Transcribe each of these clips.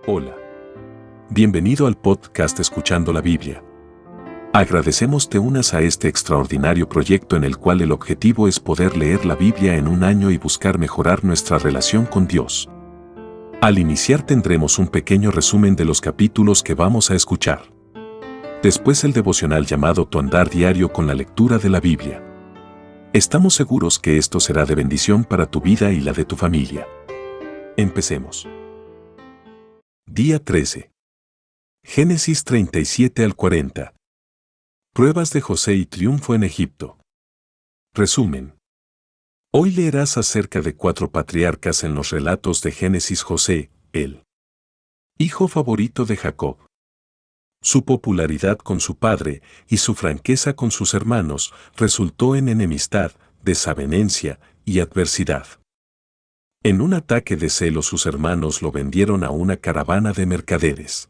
Hola. Bienvenido al podcast Escuchando la Biblia. Agradecemos te unas a este extraordinario proyecto en el cual el objetivo es poder leer la Biblia en un año y buscar mejorar nuestra relación con Dios. Al iniciar tendremos un pequeño resumen de los capítulos que vamos a escuchar. Después el devocional llamado Tu Andar Diario con la lectura de la Biblia. Estamos seguros que esto será de bendición para tu vida y la de tu familia. Empecemos. Día 13. Génesis 37 al 40. Pruebas de José y triunfo en Egipto. Resumen. Hoy leerás acerca de 4 patriarcas en los relatos de Génesis. José, el hijo favorito de Jacob. Su popularidad con su padre y su franqueza con sus hermanos resultó en enemistad, desavenencia y adversidad. En un ataque de celos sus hermanos lo vendieron a una caravana de mercaderes.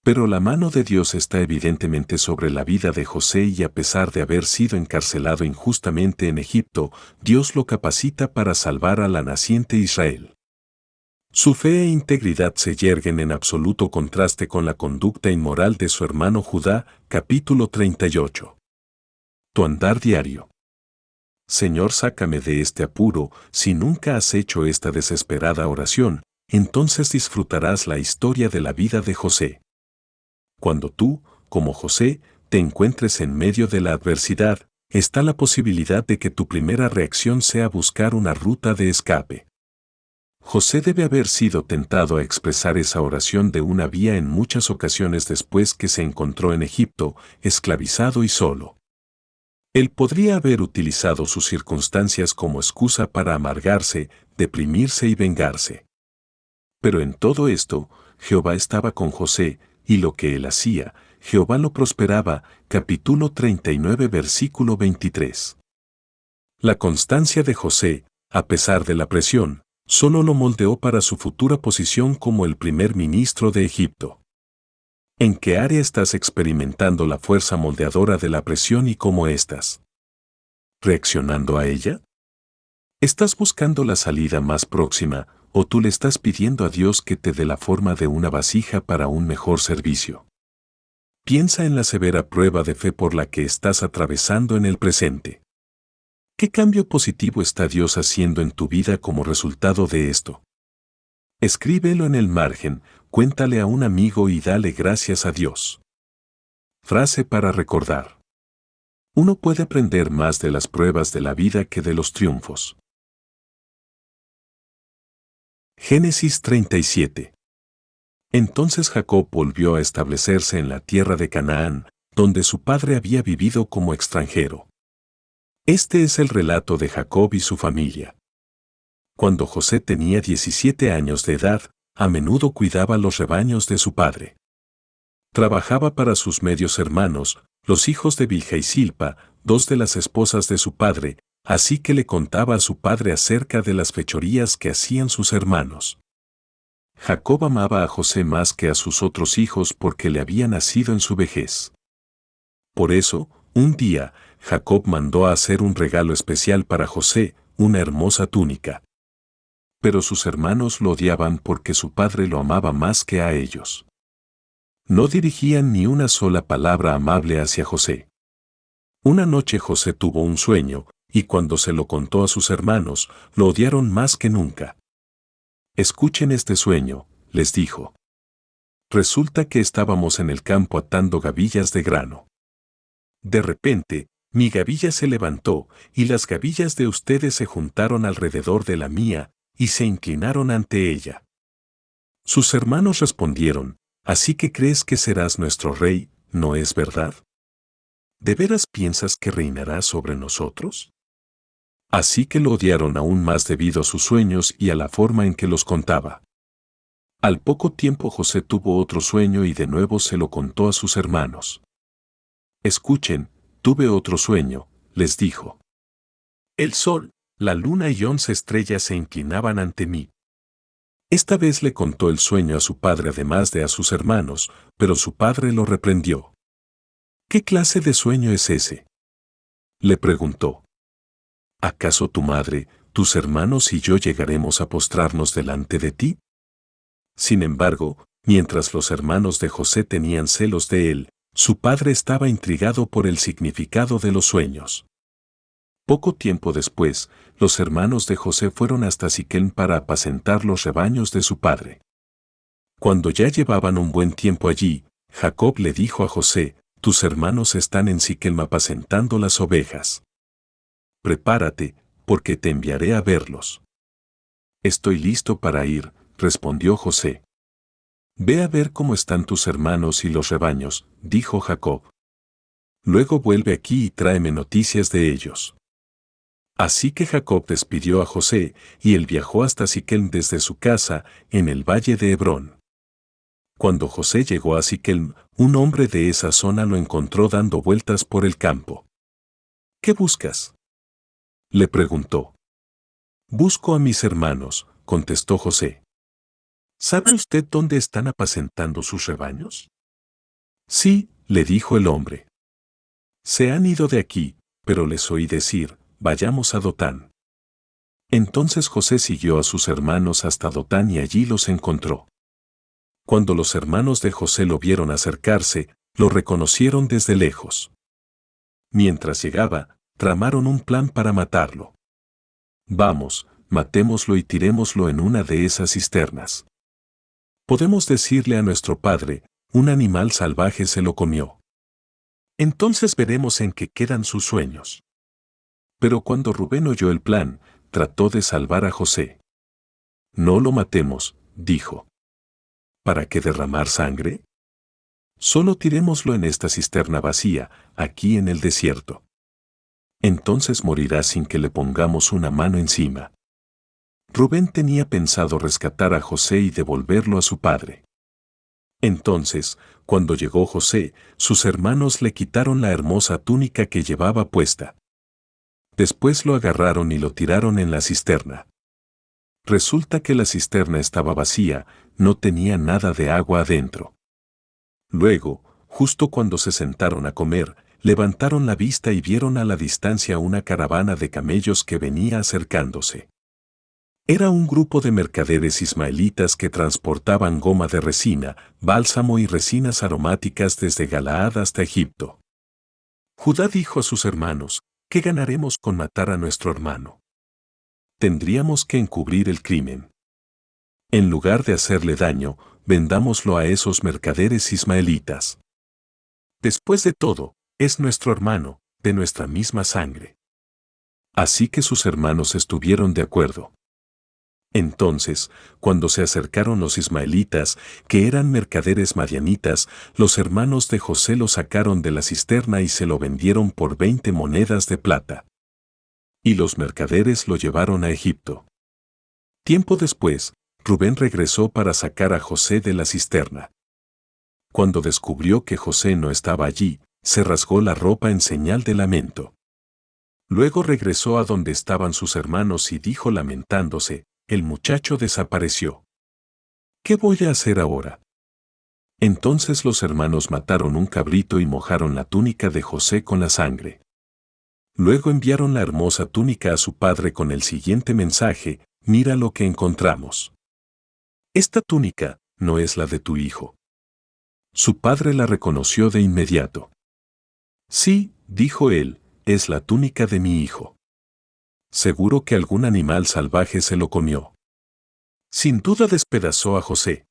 Pero la mano de Dios está evidentemente sobre la vida de José y a pesar de haber sido encarcelado injustamente en Egipto, Dios lo capacita para salvar a la naciente Israel. Su fe e integridad se yerguen en absoluto contraste con la conducta inmoral de su hermano Judá, capítulo 38. Tu andar diario. Señor, sácame de este apuro. Si nunca has hecho esta desesperada oración, entonces disfrutarás la historia de la vida de José. Cuando tú, como José, te encuentres en medio de la adversidad, está la posibilidad de que tu primera reacción sea buscar una ruta de escape. José debe haber sido tentado a expresar esa oración de una vía en muchas ocasiones después que se encontró en Egipto, esclavizado y solo. Él podría haber utilizado sus circunstancias como excusa para amargarse, deprimirse y vengarse. Pero en todo esto, Jehová estaba con José, y lo que él hacía, Jehová lo prosperaba. Capítulo 39 versículo 23. La constancia de José, a pesar de la presión, solo lo moldeó para su futura posición como el primer ministro de Egipto. ¿En qué área estás experimentando la fuerza moldeadora de la presión y cómo estás reaccionando a ella? ¿Estás buscando la salida más próxima o tú le estás pidiendo a Dios que te dé la forma de una vasija para un mejor servicio? Piensa en la severa prueba de fe por la que estás atravesando en el presente. ¿Qué cambio positivo está Dios haciendo en tu vida como resultado de esto? Escríbelo en el margen, cuéntale a un amigo y dale gracias a Dios. Frase para recordar. Uno puede aprender más de las pruebas de la vida que de los triunfos. Génesis 37. Entonces Jacob volvió a establecerse en la tierra de Canaán, donde su padre había vivido como extranjero. Este es el relato de Jacob y su familia. Cuando José tenía 17 años de edad, a menudo cuidaba los rebaños de su padre. Trabajaba para sus medios hermanos, los hijos de Bilha y Silpa, 2 de las esposas de su padre, así que le contaba a su padre acerca de las fechorías que hacían sus hermanos. Jacob amaba a José más que a sus otros hijos porque le había nacido en su vejez. Por eso, un día, Jacob mandó a hacer un regalo especial para José, una hermosa túnica. Pero sus hermanos lo odiaban porque su padre lo amaba más que a ellos. No dirigían ni una sola palabra amable hacia José. Una noche José tuvo un sueño, y cuando se lo contó a sus hermanos, lo odiaron más que nunca. Escuchen este sueño, les dijo. Resulta que estábamos en el campo atando gavillas de grano. De repente, mi gavilla se levantó, y las gavillas de ustedes se juntaron alrededor de la mía, y se inclinaron ante ella. Sus hermanos respondieron, «Así que crees que serás nuestro rey, ¿no es verdad? ¿De veras piensas que reinarás sobre nosotros?» Así que lo odiaron aún más debido a sus sueños y a la forma en que los contaba. Al poco tiempo José tuvo otro sueño y de nuevo se lo contó a sus hermanos. «Escuchen, tuve otro sueño», les dijo. «El sol, la luna y 11 estrellas se inclinaban ante mí». Esta vez le contó el sueño a su padre además de a sus hermanos, pero su padre lo reprendió. «¿Qué clase de sueño es ese?», le preguntó. «¿Acaso tu madre, tus hermanos y yo llegaremos a postrarnos delante de ti?» Sin embargo, mientras los hermanos de José tenían celos de él, su padre estaba intrigado por el significado de los sueños. Poco tiempo después, los hermanos de José fueron hasta Siquem para apacentar los rebaños de su padre. Cuando ya llevaban un buen tiempo allí, Jacob le dijo a José: «Tus hermanos están en Siquem apacentando las ovejas. Prepárate, porque te enviaré a verlos». «Estoy listo para ir», respondió José. «Ve a ver cómo están tus hermanos y los rebaños», dijo Jacob. «Luego vuelve aquí y tráeme noticias de ellos». Así que Jacob despidió a José, y él viajó hasta Siquem desde su casa, en el valle de Hebrón. Cuando José llegó a Siquem, un hombre de esa zona lo encontró dando vueltas por el campo. «¿Qué buscas?», le preguntó. «Busco a mis hermanos», contestó José. «¿Sabe usted dónde están apacentando sus rebaños?». «Sí», le dijo el hombre. «Se han ido de aquí, pero les oí decir: vayamos a Dotán». Entonces José siguió a sus hermanos hasta Dotán y allí los encontró. Cuando los hermanos de José lo vieron acercarse, lo reconocieron desde lejos. Mientras llegaba, tramaron un plan para matarlo. «Vamos, matémoslo y tirémoslo en una de esas cisternas. Podemos decirle a nuestro padre: un animal salvaje se lo comió. Entonces veremos en qué quedan sus sueños». Pero cuando Rubén oyó el plan, trató de salvar a José. «No lo matemos», dijo. «¿Para qué derramar sangre? Solo tirémoslo en esta cisterna vacía, aquí en el desierto. Entonces morirá sin que le pongamos una mano encima». Rubén tenía pensado rescatar a José y devolverlo a su padre. Entonces, cuando llegó José, sus hermanos le quitaron la hermosa túnica que llevaba puesta. Después lo agarraron y lo tiraron en la cisterna. Resulta que la cisterna estaba vacía, no tenía nada de agua adentro. Luego, justo cuando se sentaron a comer, levantaron la vista y vieron a la distancia una caravana de camellos que venía acercándose. Era un grupo de mercaderes ismaelitas que transportaban goma de resina, bálsamo y resinas aromáticas desde Galaad hasta Egipto. Judá dijo a sus hermanos: «¿Qué ganaremos con matar a nuestro hermano? Tendríamos que encubrir el crimen. En lugar de hacerle daño, vendámoslo a esos mercaderes ismaelitas. Después de todo, es nuestro hermano, de nuestra misma sangre». Así que sus hermanos estuvieron de acuerdo. Entonces, cuando se acercaron los ismaelitas, que eran mercaderes madianitas, los hermanos de José lo sacaron de la cisterna y se lo vendieron por 20 monedas de plata. Y los mercaderes lo llevaron a Egipto. Tiempo después, Rubén regresó para sacar a José de la cisterna. Cuando descubrió que José no estaba allí, se rasgó la ropa en señal de lamento. Luego regresó a donde estaban sus hermanos y dijo lamentándose: «El muchacho desapareció. ¿Qué voy a hacer ahora?». Entonces los hermanos mataron un cabrito y mojaron la túnica de José con la sangre. Luego enviaron la hermosa túnica a su padre con el siguiente mensaje: «Mira lo que encontramos. Esta túnica no es la de tu hijo». Su padre la reconoció de inmediato. «Sí», dijo él, «es la túnica de mi hijo. Seguro que algún animal salvaje se lo comió. Sin duda despedazó a José».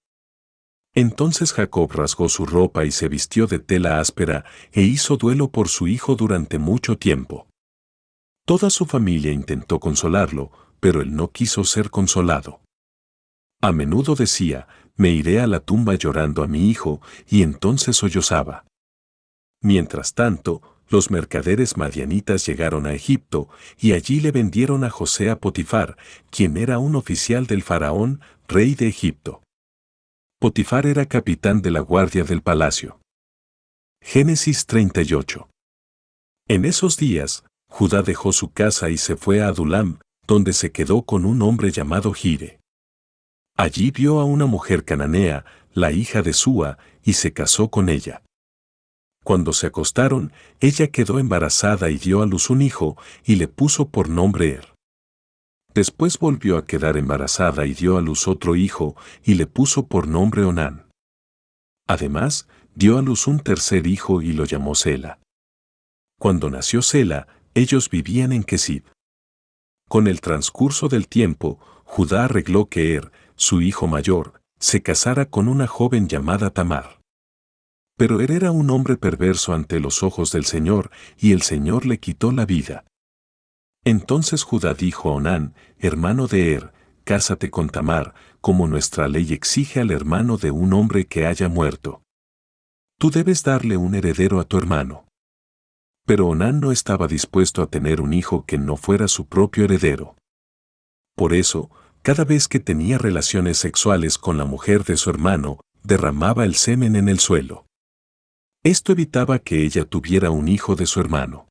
Entonces Jacob rasgó su ropa y se vistió de tela áspera e hizo duelo por su hijo durante mucho tiempo. Toda su familia intentó consolarlo, pero él no quiso ser consolado. A menudo decía: «Me iré a la tumba llorando a mi hijo», y entonces sollozaba. Mientras tanto, los mercaderes madianitas llegaron a Egipto y allí le vendieron a José a Potifar, quien era un oficial del faraón, rey de Egipto. Potifar era capitán de la guardia del palacio. Génesis 38. En esos días, Judá dejó su casa y se fue a Adulam, donde se quedó con un hombre llamado Gire. Allí vio a una mujer cananea, la hija de Súa, y se casó con ella. Cuando se acostaron, ella quedó embarazada y dio a luz un hijo, y le puso por nombre Er. Después volvió a quedar embarazada y dio a luz otro hijo y le puso por nombre Onán. Además, dio a luz un tercer hijo y lo llamó Sela. Cuando nació Sela, ellos vivían en Kesib. Con el transcurso del tiempo, Judá arregló que su hijo mayor, se casara con una joven llamada Tamar. Pero era un hombre perverso ante los ojos del Señor, y el Señor le quitó la vida. Entonces Judá dijo a Onán, hermano de cásate con Tamar, como nuestra ley exige al hermano de un hombre que haya muerto. Tú debes darle un heredero a tu hermano. Pero Onán no estaba dispuesto a tener un hijo que no fuera su propio heredero. Por eso, cada vez que tenía relaciones sexuales con la mujer de su hermano, derramaba el semen en el suelo. Esto evitaba que ella tuviera un hijo de su hermano.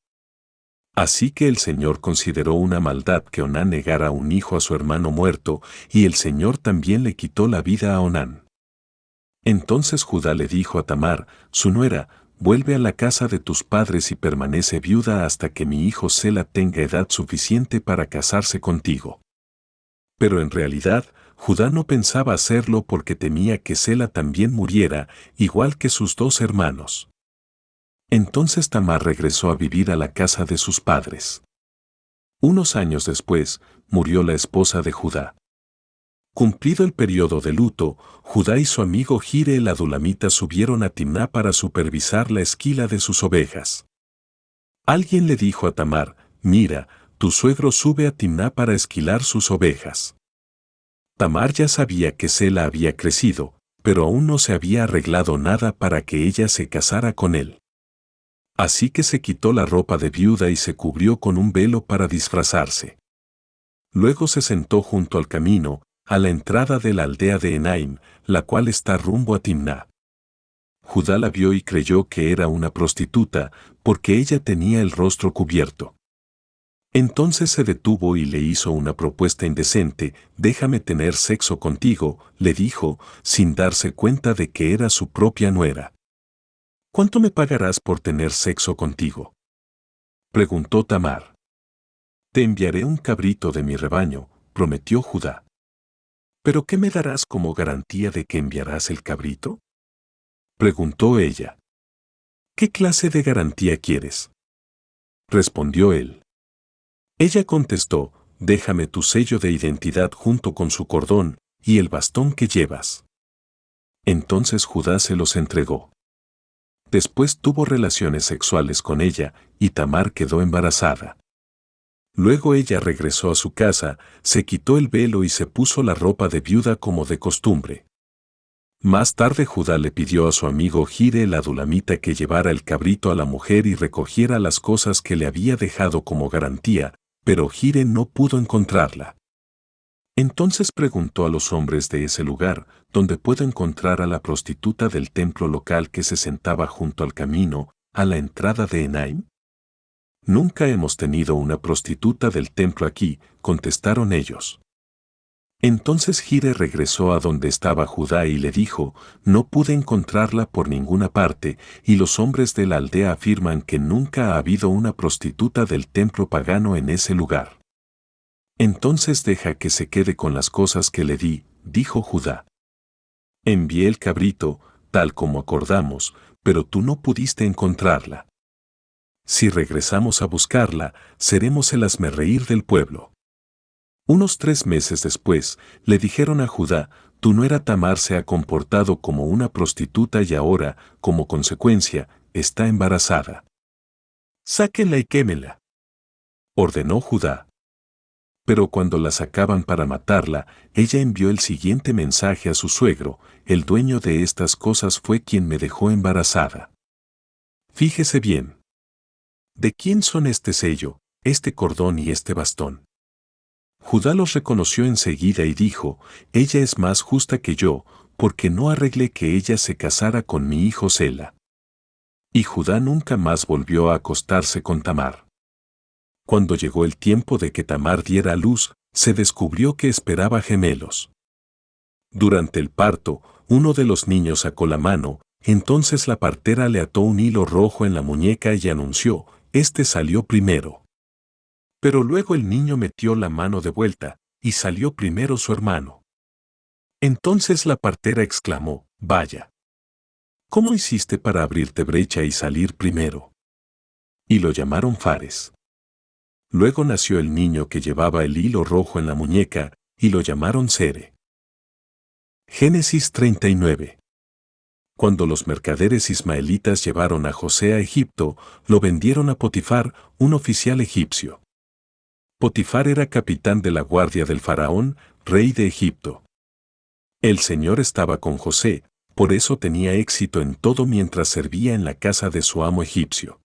Así que el Señor consideró una maldad que Onán negara un hijo a su hermano muerto, y el Señor también le quitó la vida a Onán. Entonces Judá le dijo a Tamar, su nuera, vuelve a la casa de tus padres y permanece viuda hasta que mi hijo Sela tenga edad suficiente para casarse contigo. Pero en realidad, Judá no pensaba hacerlo porque temía que Sela también muriera, igual que sus dos hermanos. Entonces Tamar regresó a vivir a la casa de sus padres. Unos años después, murió la esposa de Judá. Cumplido el periodo de luto, Judá y su amigo Gire el adulamita subieron a Timná para supervisar la esquila de sus ovejas. Alguien le dijo a Tamar, mira, tu suegro sube a Timná para esquilar sus ovejas. Tamar ya sabía que Sela había crecido, pero aún no se había arreglado nada para que ella se casara con él. Así que se quitó la ropa de viuda y se cubrió con un velo para disfrazarse. Luego se sentó junto al camino, a la entrada de la aldea de Enaim, la cual está rumbo a Timná. Judá la vio y creyó que era una prostituta, porque ella tenía el rostro cubierto. Entonces se detuvo y le hizo una propuesta indecente, déjame tener sexo contigo, le dijo, sin darse cuenta de que era su propia nuera. ¿Cuánto me pagarás por tener sexo contigo?, preguntó Tamar. Te enviaré un cabrito de mi rebaño, prometió Judá. ¿Pero qué me darás como garantía de que enviarás el cabrito?, preguntó ella. ¿Qué clase de garantía quieres?, respondió él. Ella contestó, déjame tu sello de identidad junto con su cordón y el bastón que llevas. Entonces Judá se los entregó. Después tuvo relaciones sexuales con ella y Tamar quedó embarazada. Luego ella regresó a su casa, se quitó el velo y se puso la ropa de viuda como de costumbre. Más tarde Judá le pidió a su amigo Gire el adulamita que llevara el cabrito a la mujer y recogiera las cosas que le había dejado como garantía, pero Gire no pudo encontrarla. Entonces preguntó a los hombres de ese lugar, ¿dónde puedo encontrar a la prostituta del templo local que se sentaba junto al camino, a la entrada de Enaim? Nunca hemos tenido una prostituta del templo aquí, contestaron ellos. Entonces Gire regresó a donde estaba Judá y le dijo, no pude encontrarla por ninguna parte, y los hombres de la aldea afirman que nunca ha habido una prostituta del templo pagano en ese lugar. Entonces deja que se quede con las cosas que le di, dijo Judá. Envié el cabrito, tal como acordamos, pero tú no pudiste encontrarla. Si regresamos a buscarla, seremos el hazmerreír del pueblo. Unos 3 meses después, le dijeron a Judá, tu nuera Tamar se ha comportado como una prostituta y ahora, como consecuencia, está embarazada. Sáquenla y quémela, ordenó Judá. Pero cuando la sacaban para matarla, ella envió el siguiente mensaje a su suegro, el dueño de estas cosas fue quien me dejó embarazada. Fíjese bien. ¿De quién son este sello, este cordón y este bastón? Judá los reconoció enseguida y dijo, ella es más justa que yo, porque no arreglé que ella se casara con mi hijo Sela. Y Judá nunca más volvió a acostarse con Tamar. Cuando llegó el tiempo de que Tamar diera a luz, se descubrió que esperaba gemelos. Durante el parto, uno de los niños sacó la mano, entonces la partera le ató un hilo rojo en la muñeca y anunció, este salió primero. Pero luego el niño metió la mano de vuelta, y salió primero su hermano. Entonces la partera exclamó, «Vaya. ¿Cómo hiciste para abrirte brecha y salir primero?» Y lo llamaron Fares. Luego nació el niño que llevaba el hilo rojo en la muñeca, y lo llamaron Sere. Génesis 39. Cuando los mercaderes ismaelitas llevaron a José a Egipto, lo vendieron a Potifar, un oficial egipcio. Potifar era capitán de la guardia del faraón, rey de Egipto. El Señor estaba con José, por eso tenía éxito en todo mientras servía en la casa de su amo egipcio.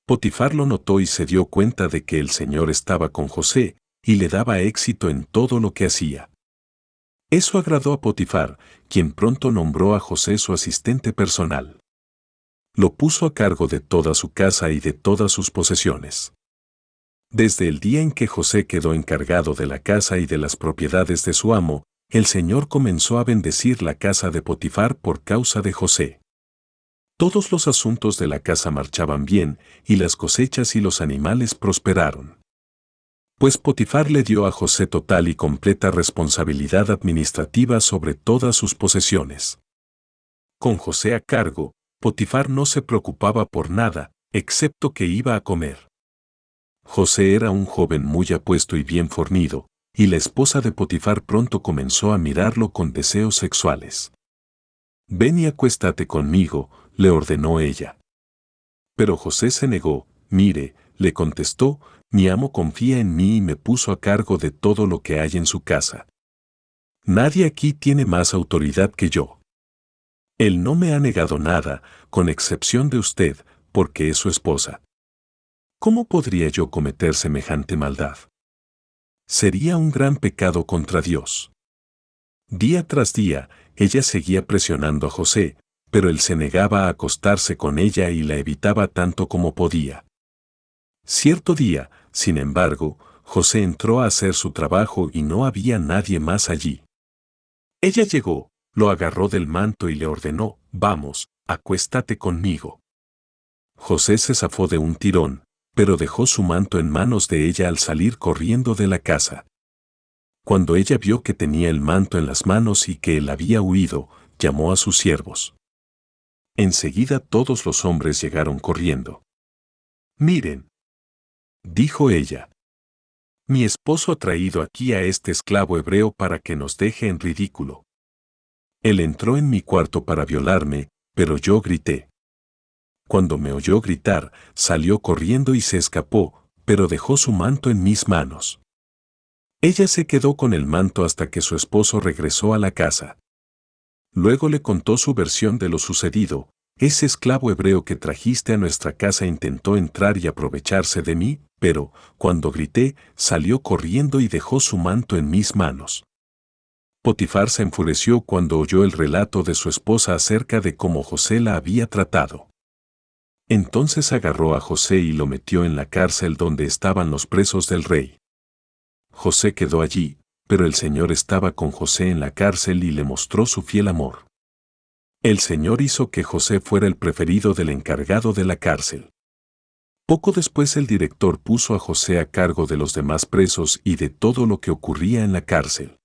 Potifar lo notó y se dio cuenta de que el Señor estaba con José, y le daba éxito en todo lo que hacía. Eso agradó a Potifar, quien pronto nombró a José su asistente personal. Lo puso a cargo de toda su casa y de todas sus posesiones. Desde el día en que José quedó encargado de la casa y de las propiedades de su amo, el Señor comenzó a bendecir la casa de Potifar por causa de José. Todos los asuntos de la casa marchaban bien, y las cosechas y los animales prosperaron. Pues Potifar le dio a José total y completa responsabilidad administrativa sobre todas sus posesiones. Con José a cargo, Potifar no se preocupaba por nada, excepto que iba a comer. José era un joven muy apuesto y bien fornido, y la esposa de Potifar pronto comenzó a mirarlo con deseos sexuales. «Ven y acuéstate conmigo», le ordenó ella. Pero José se negó. «Mire», le contestó, «mi amo confía en mí y me puso a cargo de todo lo que hay en su casa. Nadie aquí tiene más autoridad que yo. Él no me ha negado nada, con excepción de usted, porque es su esposa. ¿Cómo podría yo cometer semejante maldad? Sería un gran pecado contra Dios». Día tras día, ella seguía presionando a José, pero él se negaba a acostarse con ella y la evitaba tanto como podía. Cierto día, sin embargo, José entró a hacer su trabajo y no había nadie más allí. Ella llegó, lo agarró del manto y le ordenó, «Vamos, acuéstate conmigo». José se zafó de un tirón, pero dejó su manto en manos de ella al salir corriendo de la casa. Cuando ella vio que tenía el manto en las manos y que él había huido, llamó a sus siervos. Enseguida todos los hombres llegaron corriendo. «Miren», dijo ella, «mi esposo ha traído aquí a este esclavo hebreo para que nos deje en ridículo. Él entró en mi cuarto para violarme, pero yo grité. Cuando me oyó gritar, salió corriendo y se escapó, pero dejó su manto en mis manos». Ella se quedó con el manto hasta que su esposo regresó a la casa. Luego le contó su versión de lo sucedido. «Ese esclavo hebreo que trajiste a nuestra casa intentó entrar y aprovecharse de mí, pero, cuando grité, salió corriendo y dejó su manto en mis manos». Potifar se enfureció cuando oyó el relato de su esposa acerca de cómo José la había tratado. Entonces agarró a José y lo metió en la cárcel donde estaban los presos del rey. José quedó allí, pero el Señor estaba con José en la cárcel y le mostró su fiel amor. El Señor hizo que José fuera el preferido del encargado de la cárcel. Poco después el director puso a José a cargo de los demás presos y de todo lo que ocurría en la cárcel.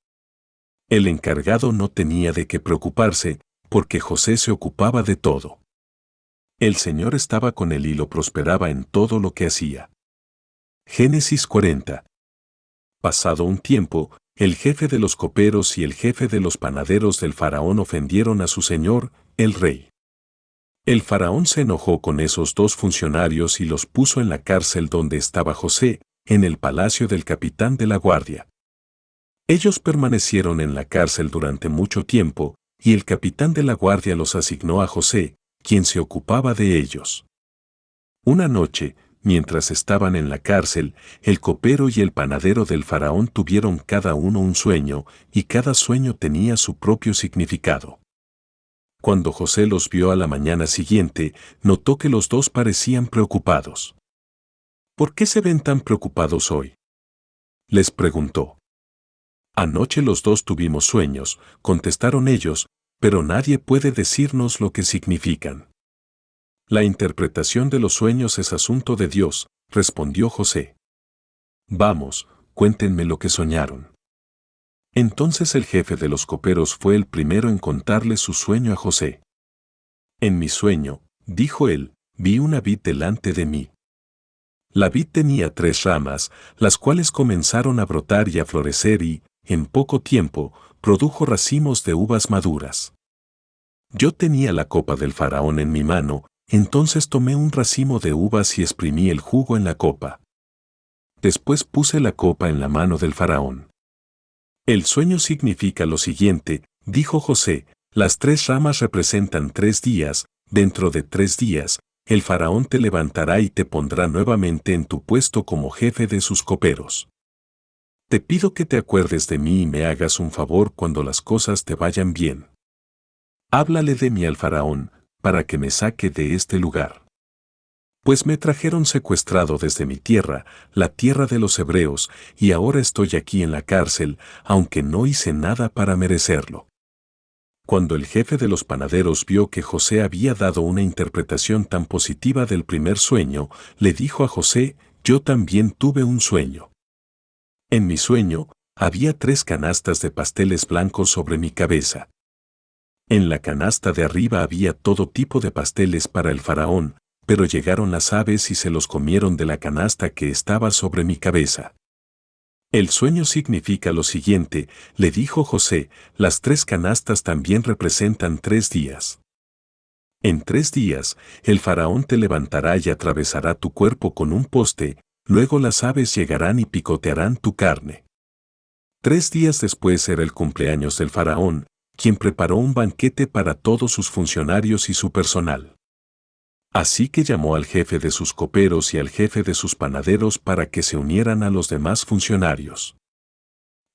El encargado no tenía de qué preocuparse, porque José se ocupaba de todo. El Señor estaba con él y lo prosperaba en todo lo que hacía. Génesis 40. Pasado un tiempo, el jefe de los coperos y el jefe de los panaderos del faraón ofendieron a su señor, el rey. El faraón se enojó con esos dos funcionarios y los puso en la cárcel donde estaba José, en el palacio del capitán de la guardia. Ellos permanecieron en la cárcel durante mucho tiempo, y el capitán de la guardia los asignó a José, quien se ocupaba de ellos. Una noche, mientras estaban en la cárcel, el copero y el panadero del faraón tuvieron cada uno un sueño, y cada sueño tenía su propio significado. Cuando José los vio a la mañana siguiente, notó que los dos parecían preocupados. «¿Por qué se ven tan preocupados hoy?», les preguntó. «Anoche los dos tuvimos sueños», contestaron ellos, «pero nadie puede decirnos lo que significan». «La interpretación de los sueños es asunto de Dios», respondió José. Vamos, cuéntenme lo que soñaron. Entonces el jefe de los coperos fue el primero en contarle su sueño a José. En mi sueño, dijo él, vi una vid delante de mí. La vid tenía 3 ramas, las cuales comenzaron a brotar y a florecer y, en poco tiempo, produjo racimos de uvas maduras. Yo tenía la copa del faraón en mi mano, entonces tomé un racimo de uvas y exprimí el jugo en la copa. Después puse la copa en la mano del faraón. El sueño significa lo siguiente, dijo José, las 3 ramas representan 3 días, dentro de 3 días, el faraón te levantará y te pondrá nuevamente en tu puesto como jefe de sus coperos. Te pido que te acuerdes de mí y me hagas un favor cuando las cosas te vayan bien. Háblale de mí al faraón, para que me saque de este lugar. Pues me trajeron secuestrado desde mi tierra, la tierra de los hebreos, y ahora estoy aquí en la cárcel, aunque no hice nada para merecerlo. Cuando el jefe de los panaderos vio que José había dado una interpretación tan positiva del primer sueño, le dijo a José, yo también tuve un sueño. En mi sueño, había 3 canastas de pasteles blancos sobre mi cabeza. En la canasta de arriba había todo tipo de pasteles para el faraón, pero llegaron las aves y se los comieron de la canasta que estaba sobre mi cabeza. El sueño significa lo siguiente, le dijo José, las 3 canastas también representan 3 días. En 3 días, el faraón te levantará y atravesará tu cuerpo con un poste, luego las aves llegarán y picotearán tu carne. 3 días después era el cumpleaños del faraón, quien preparó un banquete para todos sus funcionarios y su personal. Así que llamó al jefe de sus coperos y al jefe de sus panaderos para que se unieran a los demás funcionarios.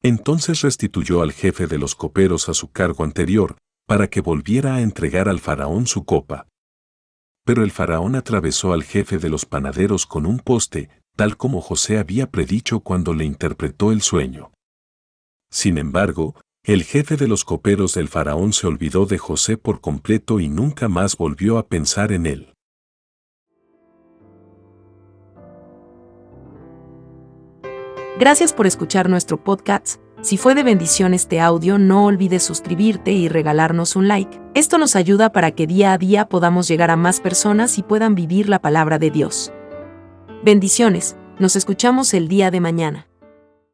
Entonces restituyó al jefe de los coperos a su cargo anterior, para que volviera a entregar al faraón su copa. Pero el faraón atravesó al jefe de los panaderos con un poste, tal como José había predicho cuando le interpretó el sueño. Sin embargo, el jefe de los coperos del faraón se olvidó de José por completo y nunca más volvió a pensar en él. Gracias por escuchar nuestro podcast. Si fue de bendición este audio, no olvides suscribirte y regalarnos un like. Esto nos ayuda para que día a día podamos llegar a más personas y puedan vivir la palabra de Dios. Bendiciones, nos escuchamos el día de mañana.